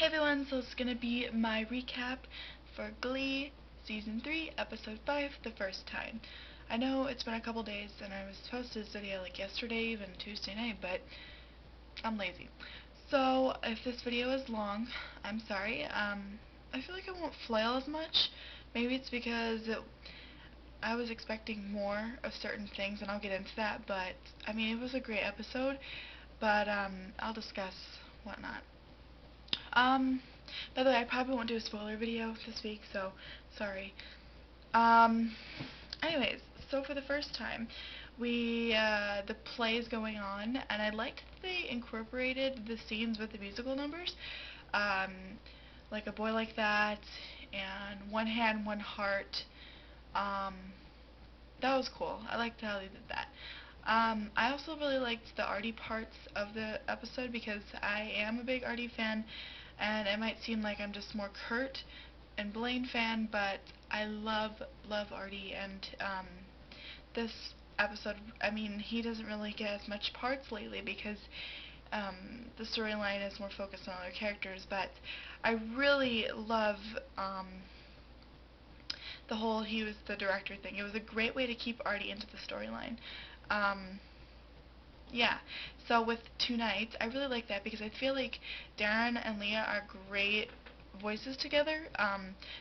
Hey everyone, so it's gonna be my recap for Glee Season 3, Episode 5, The First Time. I know it's been a couple days and I was supposed to do this video like yesterday, even Tuesday night, but I'm lazy. So if this video is long, I'm sorry. I feel like I won't flail as much. Maybe it's because I was expecting more of certain things, and I'll get into that, but I mean, it was a great episode, but I'll discuss whatnot. By the way, I probably won't do a spoiler video this week, so sorry. Um, Anyways, so for the first time, the play is going on, and I liked that they incorporated the scenes with the musical numbers, um, like A Boy Like That, and One Hand, One Heart. Um, that was cool. I liked how they did that. I also really liked the Artie parts of the episode because I am a big Artie fan, and it might seem like I'm just more Kurt and Blaine fan, but I love Artie, and this episode, I mean, he doesn't really get as much parts lately because the storyline is more focused on other characters, but I really love the whole he was the director thing. It was a great way to keep Artie into the storyline. Yeah, so with Two Nights, I really like that because I feel like Darren and Leah are great voices together.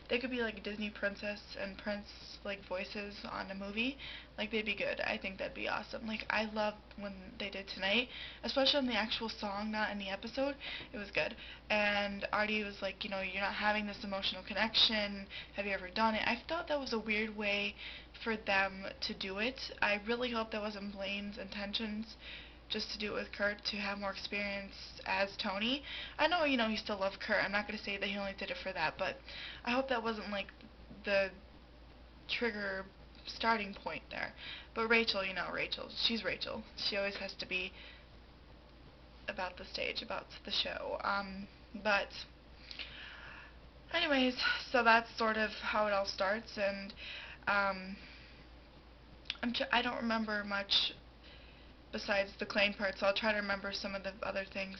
They could be like Disney princess and prince like voices on a movie. Like they'd be good. I think that'd be awesome. Like I loved when they did Tonight, especially on the actual song, not in the episode. It was good. And Artie was like, you're not having this emotional connection. Have you ever done it? I thought that was a weird way for them to do it. I really hope that wasn't Blaine's intentions, just to do it with Kurt to have more experience as Tony. I know, he still loved Kurt. I'm not going to say that he only did it for that, but I hope that wasn't like the trigger starting point there. But Rachel, she's Rachel. She always has to be about the stage, about the show. But anyways, so that's sort of how it all starts, and I don't remember much besides the Klaine part, so I'll try to remember some of the other things,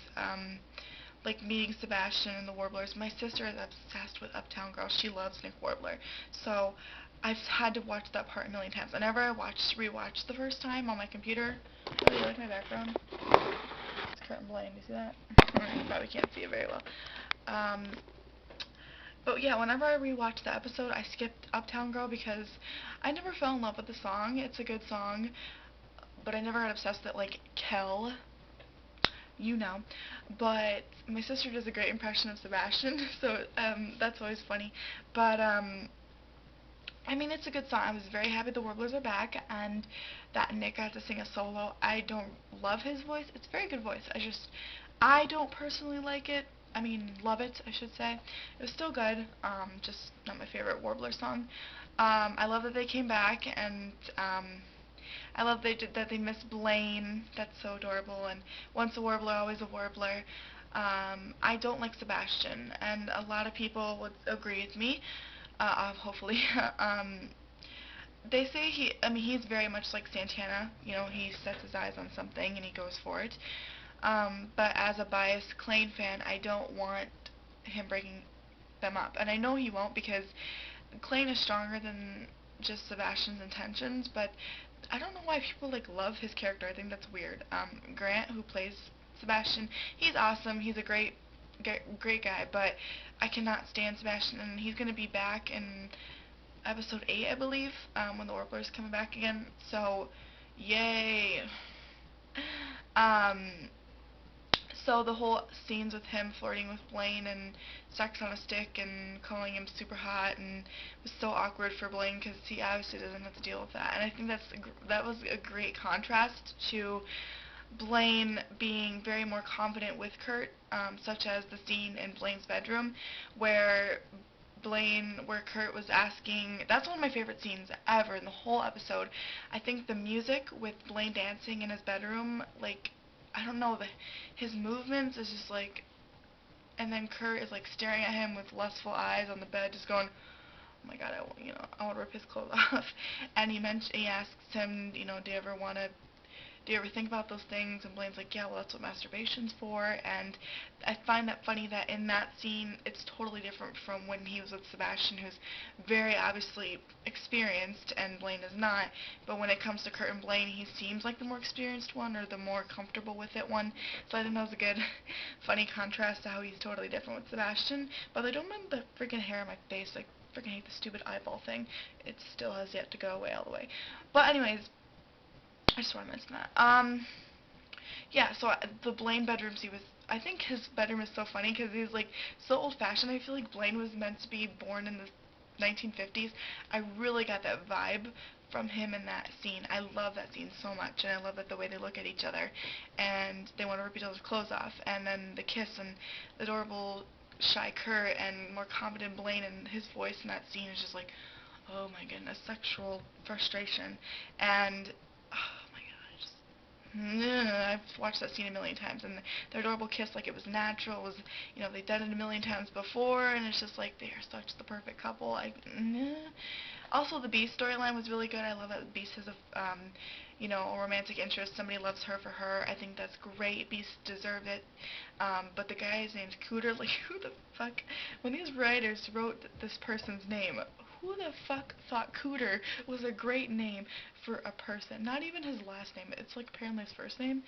like meeting Sebastian and the Warblers. My sister is obsessed with Uptown Girl. She loves Nick Warbler, so I've had to watch that part a million times. Whenever I rewatched the first time on my computer, oh, you like my background? It's Kurt and Blaine. You see that? You probably can't see it very well. But yeah, whenever I rewatched the episode, I skipped Uptown Girl because I never fell in love with the song. It's a good song, but I never got obsessed with it like Kel, but my sister does a great impression of Sebastian, so that's always funny. But I mean, it's a good song. I was very happy the Warblers are back, and that Nick got to sing a solo. I don't love his voice. It's a very good voice. I don't personally like it. I mean, love it, I should say. It was still good, just not my favorite Warbler song. I love that they came back, and I love that they miss Blaine. That's so adorable. And once a Warbler, always a Warbler. I don't like Sebastian, and a lot of people would agree with me. Hopefully. They say he's very much like Santana. He sets his eyes on something and he goes for it. But as a biased Klaine fan, I don't want him breaking them up, and I know he won't because Klaine is stronger than just Sebastian's intentions, but I don't know why people love his character. I think that's weird. Grant, who plays Sebastian, he's awesome. He's a great guy, but I cannot stand Sebastian, and he's gonna be back in episode 8, I believe, when the Warblers coming back again. So, yay. So the whole scenes with him flirting with Blaine and sex on a stick and calling him super hot, and it was so awkward for Blaine because he obviously doesn't have to deal with that. And I think that was a great contrast to Blaine being very more confident with Kurt, such as the scene in Blaine's bedroom where Kurt was asking. That's one of my favorite scenes ever in the whole episode. I think the music with Blaine dancing in his bedroom, I don't know, his movements is just and then Kurt is staring at him with lustful eyes on the bed, just going, oh my god, I want to rip his clothes off. And he asks him, do you ever want to do you ever think about those things? And Blaine's like, yeah, well, that's what masturbation's for. And I find that funny that in that scene, it's totally different from when he was with Sebastian, who's very obviously experienced, and Blaine is not. But when it comes to Kurt and Blaine, he seems like the more experienced one, or the more comfortable with it one. So I think that was a good, funny contrast to how he's totally different with Sebastian. But I don't mind the freaking hair on my face. I freaking hate the stupid eyeball thing. It still has yet to go away all the way. But anyways, I just want to mention that. Yeah, so the Blaine bedroom scene was, I think his bedroom is so funny because he's like so old-fashioned. I feel like Blaine was meant to be born in the 1950s. I really got that vibe from him in that scene. I love that scene so much, and I love that the way they look at each other, and they want to rip each other's clothes off, and then the kiss, and the adorable shy Kurt, and more confident Blaine, and his voice in that scene is just like, oh my goodness, sexual frustration, and oh my god, I just, I've watched that scene a million times, and their adorable kiss, like it was natural, it was, you know, they've done it a million times before, and it's just like, they are such the perfect couple. Also, the Beast storyline was really good. I love that Beast has a, you know, a romantic interest. Somebody loves her for her. I think that's great. Beast deserved it. But the guy's name's Cooter. Like, who the fuck? When these writers wrote this person's name, who the fuck thought Cooter was a great name for a person? Not even his last name. It's like apparently his first name.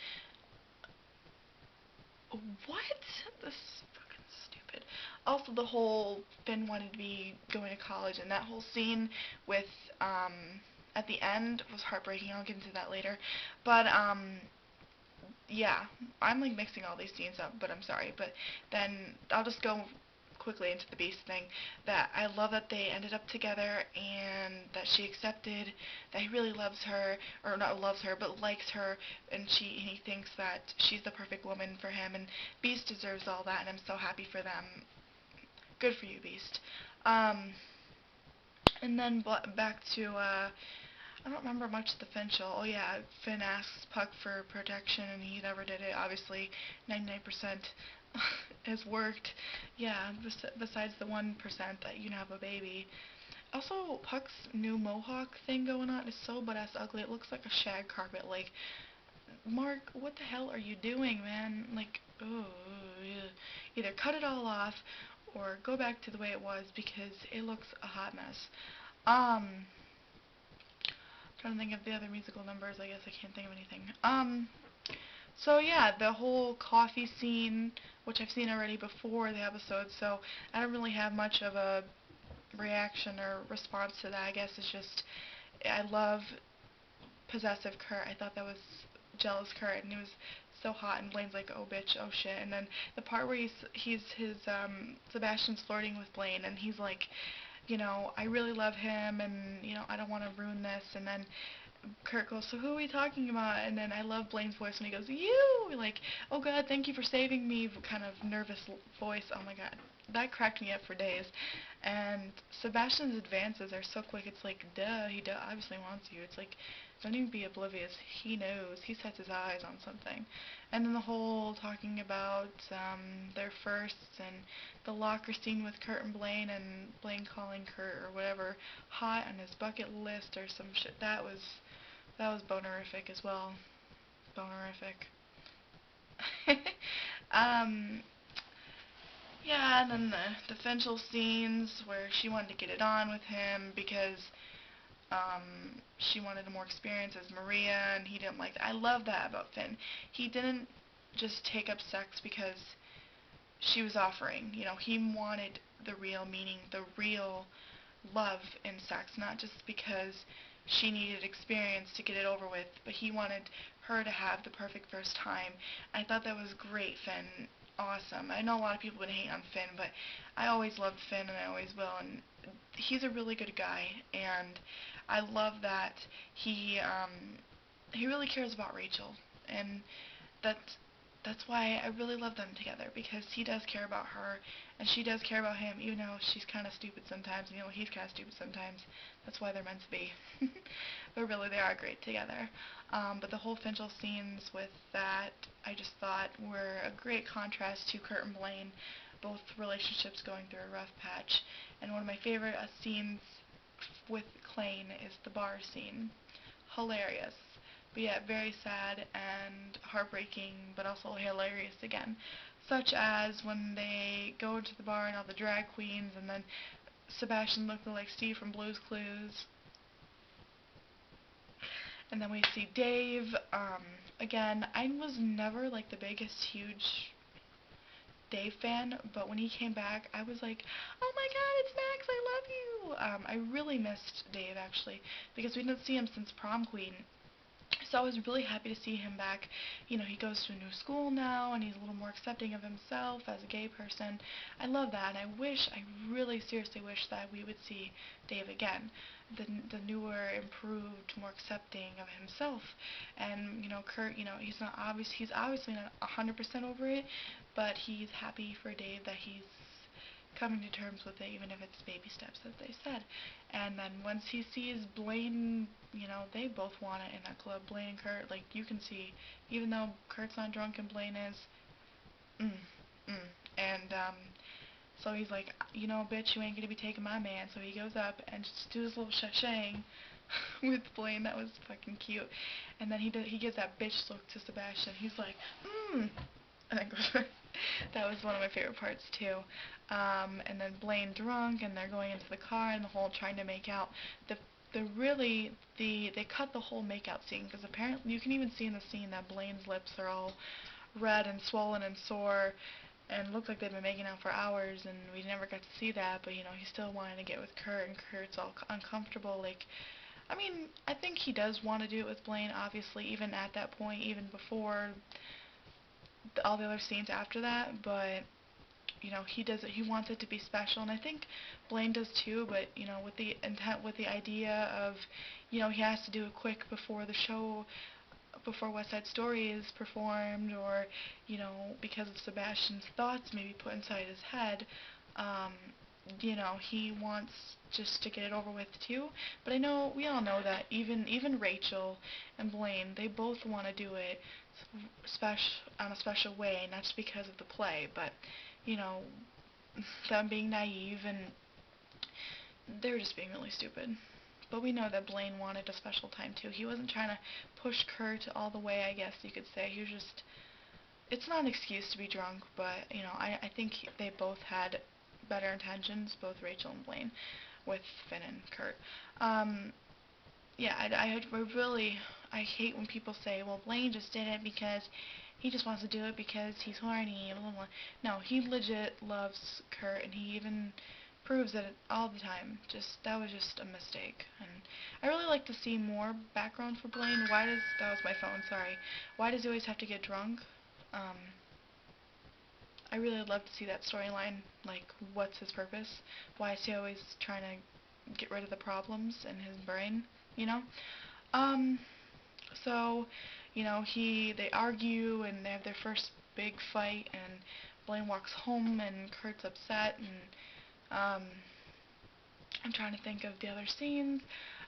What? This is fucking stupid. Also, the whole Finn wanted to be going to college, and that whole scene with, at the end was heartbreaking. I'll get into that later. But, yeah, I'm like mixing all these scenes up, but I'm sorry. But then I'll just go quickly into the Beast thing, that I love that they ended up together, and that she accepted that he really loves her, or not loves her, but likes her, and he thinks that she's the perfect woman for him, and Beast deserves all that, and I'm so happy for them. Good for you, Beast. And then back to, I don't remember much of the Finchel. Oh yeah, Finn asks Puck for protection, and he never did it. Obviously, 99% has worked. Yeah, besides the 1% that you can have a baby. Also, Puck's new mohawk thing going on is so butt-ass ugly. It looks like a shag carpet. Like, Mark, what the hell are you doing, man? Like, oh, yeah. Either cut it all off or go back to the way it was, because it looks a hot mess. Trying to think of the other musical numbers. I guess I can't think of anything. So yeah, the whole coffee scene, which I've seen already before the episode, so I don't really have much of a reaction or response to that. I guess it's just, I love possessive Kurt. I thought that was jealous Kurt, and he was so hot, and Blaine's like, oh bitch, oh shit, and then the part where Sebastian's flirting with Blaine, and he's like, you know, I really love him, and, you know, I don't want to ruin this, and then Kurt goes, so who are we talking about? And then I love Blaine's voice when he goes, you! Like, oh god, thank you for saving me, kind of nervous voice. Oh my god, that cracked me up for days. And Sebastian's advances are so quick, it's like, duh, he obviously wants you. It's like, don't even be oblivious, he knows, he sets his eyes on something. And then the whole talking about their firsts, and the locker scene with Kurt and Blaine calling Kurt or whatever hot on his bucket list or some shit, that was bonerific as well. Bonerific. Yeah, and then the Finchel scenes where she wanted to get it on with him because she wanted more experience as Maria, and he didn't like that. I love that about Finn. He didn't just take up sex because she was offering. You know, he wanted the real meaning, the real love in sex, not just because she needed experience to get it over with, but he wanted her to have the perfect first time. I thought that was great, Finn. Awesome. I know a lot of people have been hating on Finn, but I always loved Finn, and I always will, and he's a really good guy, and I love that he really cares about Rachel, and that's why I really love them together, because he does care about her, and she does care about him, even though she's kind of stupid sometimes, and, you know, he's kind of stupid sometimes. That's why they're meant to be. But really, they are great together. But the whole Finchel scenes with that, I just thought were a great contrast to Kurt and Blaine, both relationships going through a rough patch. And one of my favorite scenes with Klaine is the bar scene. Hilarious. but yet very sad and heartbreaking, but also hilarious again. Such as when they go to the bar and all the drag queens, and then Sebastian looking like Steve from Blue's Clues. And then we see Dave. Again, I was never like the biggest, huge Dave fan, but when he came back, I was like, oh my god, it's Max, I love you! I really missed Dave, actually, because we didn't see him since Prom Queen. So I was really happy to see him back. You know, he goes to a new school now, and he's a little more accepting of himself as a gay person. I love that, and I really seriously wish that we would see Dave again. The newer, improved, more accepting of himself. And, you know, Kurt, you know, he's obviously not 100% over it, but he's happy for Dave that he's coming to terms with it, even if it's baby steps, as they said. And then once he sees Blaine, you know, they both want it in that club. Blaine and Kurt, like, you can see, even though Kurt's not drunk and Blaine is, and, so he's like, you know, bitch, you ain't gonna be taking my man. So he goes up and just do his little shashang with Blaine. That was fucking cute. And then he gives that bitch look to Sebastian. He's like, and then goes that was one of my favorite parts too. And then Blaine drunk, and they're going into the car, and the whole trying to make out. They cut the whole makeout scene, because apparently you can even see in the scene that Blaine's lips are all red and swollen and sore, and look like they've been making out for hours, and we never got to see that. But you know, he still wanted to get with Kurt, and Kurt's all uncomfortable. Like, I mean, I think he does want to do it with Blaine, obviously, even at that point, even before all the other scenes after that, but you know, he wants it to be special, and I think Blaine does too, but you know, with the intent, with the idea of, you know, he has to do it quick before the show, before West Side Story is performed, or, you know, because of Sebastian's thoughts maybe put inside his head, you know, he wants just to get it over with too. But I know, we all know that even Rachel and Blaine, they both want to do it on a special way, not just because of the play, but, you know, them being naive, and they were just being really stupid. But we know that Blaine wanted a special time too. He wasn't trying to push Kurt all the way, I guess you could say. He was just, it's not an excuse to be drunk, but, you know, I think they both had better intentions, both Rachel and Blaine, with Finn and Kurt. Yeah, I hate when people say, well, Blaine just did it because he just wants to do it because he's horny, blah, blah, blah. No, he legit loves Kurt, and he even proves it all the time. That was just a mistake. And I really like to see more background for Blaine. That was my phone, sorry. Why does he always have to get drunk? I really love to see that storyline, like, what's his purpose? Why is he always trying to get rid of the problems in his brain, you know? So, you know, they argue, and they have their first big fight, and Blaine walks home, and Kurt's upset, and, I'm trying to think of the other scenes.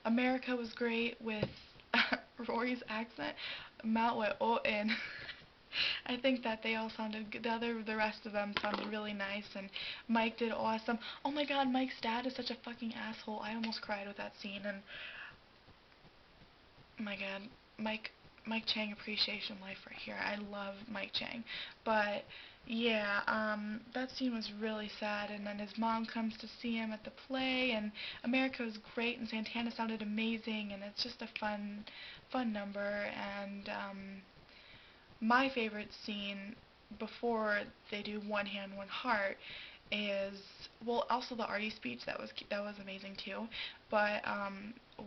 America was great with Rory's accent. Mount went oh in. I think that they all sounded good. The rest of them sounded really nice, and Mike did awesome. Oh my god, Mike's dad is such a fucking asshole. I almost cried with that scene, and oh my god, Mike Chang appreciation life right here. I love Mike Chang. But yeah, that scene was really sad, and then his mom comes to see him at the play, and America was great, and Santana sounded amazing, and it's just a fun number. And my favorite scene before they do One Hand, One Heart is, well, also the Artie speech, that was amazing too, but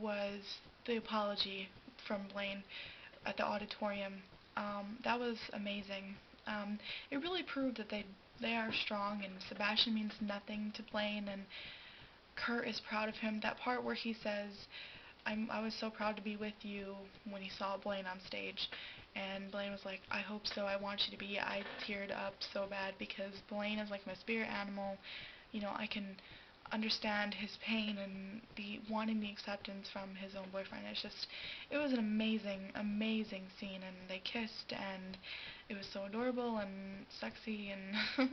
was the apology from Blaine at the auditorium. That was amazing. It really proved that they are strong, and Sebastian means nothing to Blaine, and Kurt is proud of him. That part where he says, I was so proud to be with you, when he saw Blaine on stage, and Blaine was like, I hope so, I want you to be. I teared up so bad, because Blaine is like my spirit animal. You know, I can understand his pain and wanting the acceptance from his own boyfriend. It was an amazing scene, and they kissed, and it was so adorable and sexy and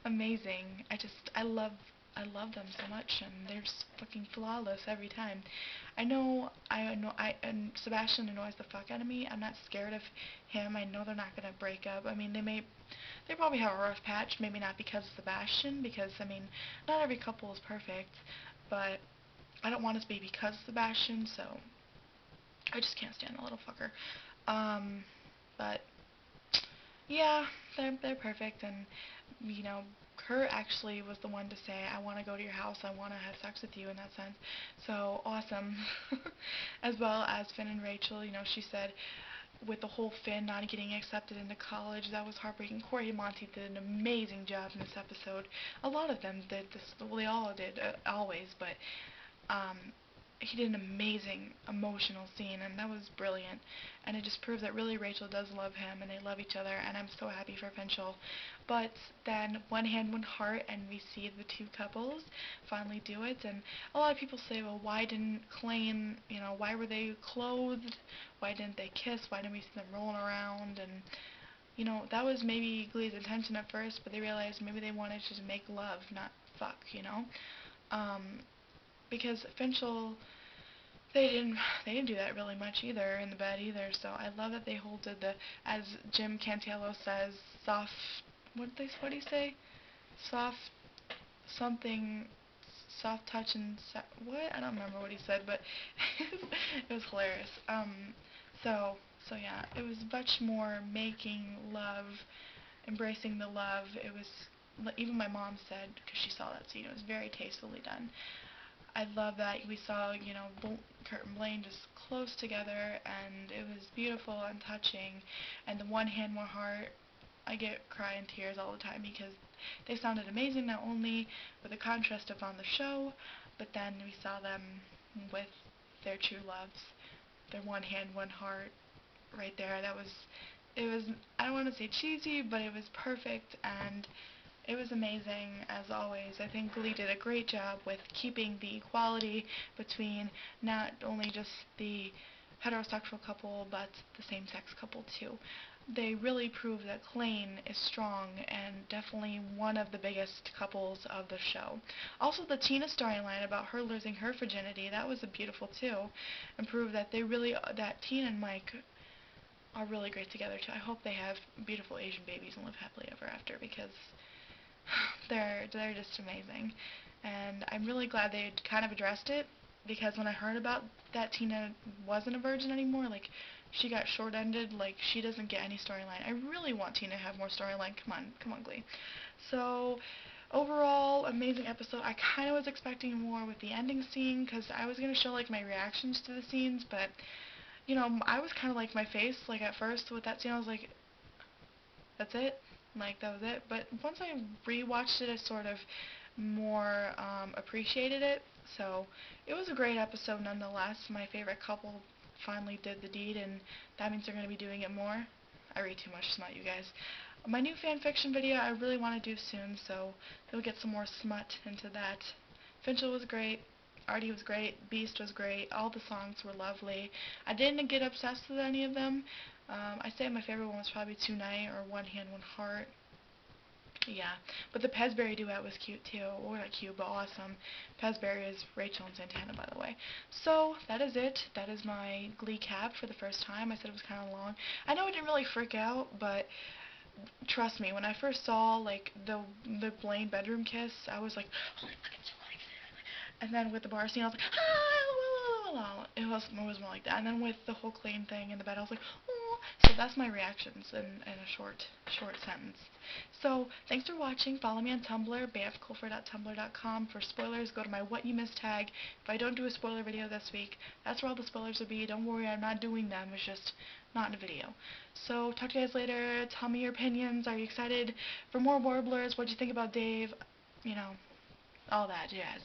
amazing. I love them so much, and they're just fucking flawless every time. And Sebastian annoys the fuck out of me. I'm not scared of him. I know they're not gonna break up. I mean, they probably have a rough patch, maybe not because of Sebastian, because, I mean, not every couple is perfect, but I don't want it to be because of Sebastian, so I just can't stand the little fucker. But yeah, they're perfect, and you know, Kurt actually was the one to say, I want to go to your house, I want to have sex with you in that sense. So awesome. As well as Finn and Rachel, you know, she said with the whole Finn not getting accepted into college, that was heartbreaking. Corey and Monty did an amazing job in this episode. A lot of them did this, well, they all did, always, but he did an amazing emotional scene, and that was brilliant, and it just proves that really Rachel does love him, and they love each other, and I'm so happy for Finchel. But then One Hand, One Heart, and we see the two couples finally do it, and a lot of people say, well, why didn't Klaine, you know, why were they clothed, why didn't they kiss, why didn't we see them rolling around, and, you know, that was maybe Glee's intention at first, but they realized maybe they wanted to just make love, not fuck, you know, because Finchel, they didn't do that really much either in the bed either. So I love that they did the, as Jim Cantello says, soft. What did he say? Soft something, soft touch and what? I don't remember what he said, but it was hilarious. So yeah, it was much more making love, embracing the love. It was, even my mom said, because she saw that scene, it was very tastefully done. I love that we saw, you know, Kurt and Blaine just close together, and it was beautiful and touching. And the One Hand, One Heart, I get crying tears all the time because they sounded amazing, not only with the contrast of on the show, but then we saw them with their true loves, their One Hand, One Heart, right there. It was, I don't want to say cheesy, but it was perfect, and it was amazing, as always. I think Glee did a great job with keeping the equality between not only just the heterosexual couple, but the same-sex couple, too. They really proved that Klaine is strong and definitely one of the biggest couples of the show. Also, the Tina storyline about her losing her virginity, that was beautiful, too, and proved that that Tina and Mike are really great together, too. I hope they have beautiful Asian babies and live happily ever after, because they're just amazing, and I'm really glad they kind of addressed it, because when I heard about that Tina wasn't a virgin anymore, like, she got short-ended, like, she doesn't get any storyline. I really want Tina to have more storyline. Come on, Glee. So, overall, amazing episode. I kind of was expecting more with the ending scene, because I was going to show, like, my reactions to the scenes, but, you know, I was kind of like, my face, like, at first with that scene, I was like, that's it? Like, that was it. But once I rewatched it, I sort of more appreciated it. So it was a great episode nonetheless. My favorite couple finally did the deed, and that means they're going to be doing it more. I read too much smut, you guys. My new fan fiction video I really want to do soon, so you'll get some more smut into that. Finchel was great. Artie was great. Beast was great. All the songs were lovely. I didn't get obsessed with any of them. I say my favorite one was probably Tonight or One Hand, One Heart. Yeah, but the Pezberry duet was cute too. Well, not cute, but awesome. Pezberry is Rachel and Santana, by the way. So, that is it. That is my Glee cap for the first time. I said it was kind of long. I know I didn't really freak out, but trust me, when I first saw, like, the Blaine bedroom kiss, I was like, holy fucking shit. And then with the bar scene, I was like, ah, it was more like that. And then with the whole Klaine thing in the bed, I was like, oh. So that's my reactions in a short sentence. So thanks for watching. Follow me on Tumblr, bafculfer.tumblr.com. For spoilers, go to my What You Missed tag. If I don't do a spoiler video this week, that's where all the spoilers will be. Don't worry, I'm not doing them. It's just not in a video. So talk to you guys later. Tell me your opinions. Are you excited for more Warblers? What do you think about Dave? You know, all that jazz.